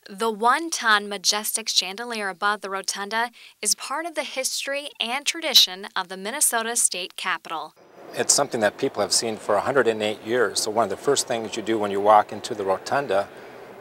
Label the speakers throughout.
Speaker 1: The one-ton majestic chandelier above the rotunda is part of the history and tradition of the Minnesota State Capitol.
Speaker 2: It's something that people have seen for 108 years. So one of the first things you do when you walk into the rotunda,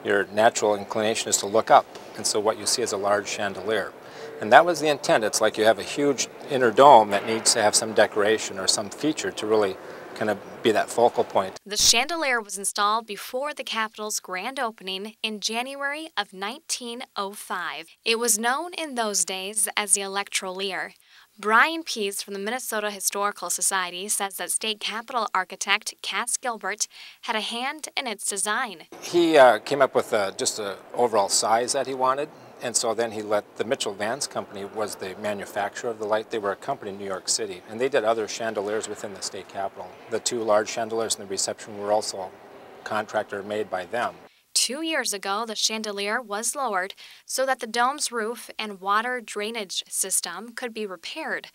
Speaker 2: your natural inclination is to look up. And so what you see is a large chandelier. And that was the intent. It's like you have a huge inner dome that needs to have some decoration or some feature to really kind of be that focal point.
Speaker 1: The chandelier was installed before the Capitol's grand opening in January of 1905. It was known in those days as the Electrolier. Brian Pease from the Minnesota Historical Society says that state capitol architect Cass Gilbert had a hand in its design.
Speaker 2: He came up with just an overall size that he wanted, and so then he let the Mitchell Vance Company was the manufacturer of the light. They were a company in New York City, and they did other chandeliers within the state capitol. The two large chandeliers in the reception were also contractor made by them.
Speaker 1: 2 years ago, the chandelier was lowered so that the dome's roof and water drainage system could be repaired.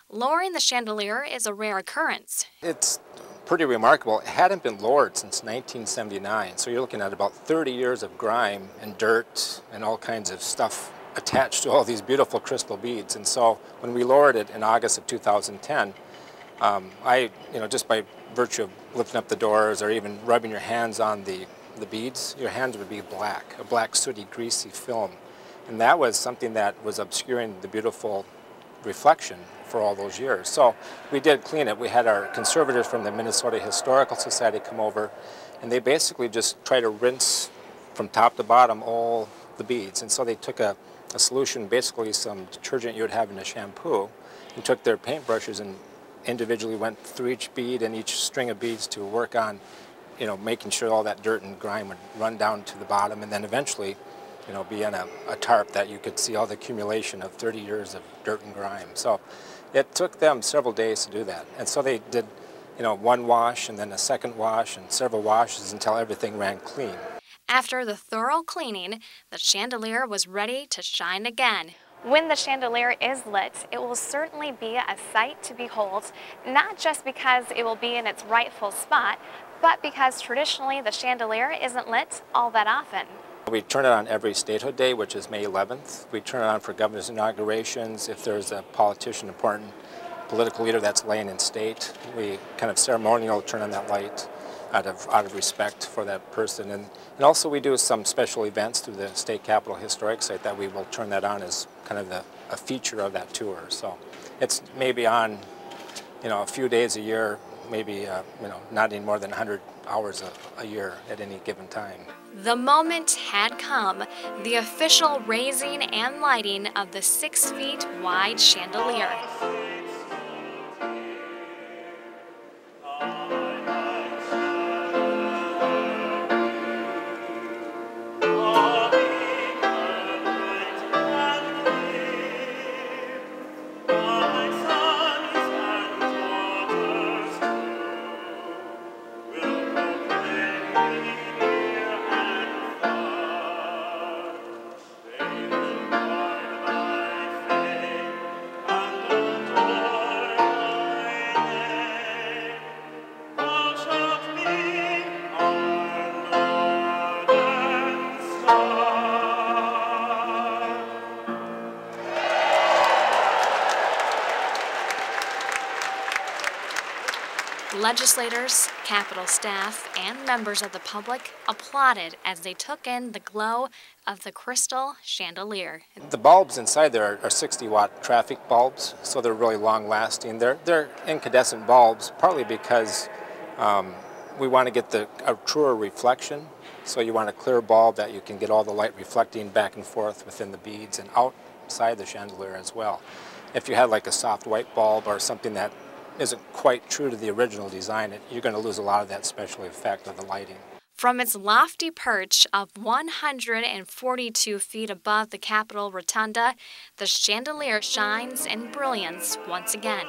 Speaker 1: Lowering the chandelier is a rare occurrence.
Speaker 2: It's pretty remarkable. It hadn't been lowered since 1979, so you're looking at about 30 years of grime and dirt and all kinds of stuff attached to all these beautiful crystal beads. And so when we lowered it in August of 2010, just by virtue of lifting up the doors or even rubbing your hands on the beads, your hands would be black, a black sooty greasy film. And that was something that was obscuring the beautiful reflection for all those years. So we did clean it. We had our conservators from the Minnesota Historical Society come over, and they basically just try to rinse from top to bottom all the beads. And so they took a solution, basically some detergent you would have in a shampoo, and took their paintbrushes and individually went through each bead and each string of beads to work on making sure all that dirt and grime would run down to the bottom, and then eventually, be on a tarp that you could see all the accumulation of 30 years of dirt and grime. So it took them several days to do that. And so they did, one wash and then a second wash and several washes until everything ran clean.
Speaker 1: After the thorough cleaning, the chandelier was ready to shine again. When the chandelier is lit, it will certainly be a sight to behold, not just because it will be in its rightful spot, but because traditionally the chandelier isn't lit all that often.
Speaker 2: We turn it on every statehood day, which is May 11th. We turn it on for governor's inaugurations. If there's a politician, important political leader that's laying in state, we kind of ceremonial turn on that light out of respect for that person. And also we do some special events through the State Capitol Historic Site that we will turn that on as kind of a feature of that tour. So it's maybe on, a few days a year, maybe, not any more than 100 hours a year at any given time.
Speaker 1: The moment had come, the official raising and lighting of the 6 feet wide chandelier. Legislators, Capitol staff, and members of the public applauded as they took in the glow of the crystal chandelier.
Speaker 2: The bulbs inside there are 60-watt traffic bulbs, so they're really long-lasting. They're incandescent bulbs, partly because we want to get a truer reflection. So you want a clear bulb that you can get all the light reflecting back and forth within the beads and outside the chandelier as well. If you had like a soft white bulb or something that isn't quite true to the original design, you're going to lose a lot of that special effect of the lighting.
Speaker 1: From its lofty perch of 142 feet above the Capitol Rotunda, the chandelier shines in brilliance once again.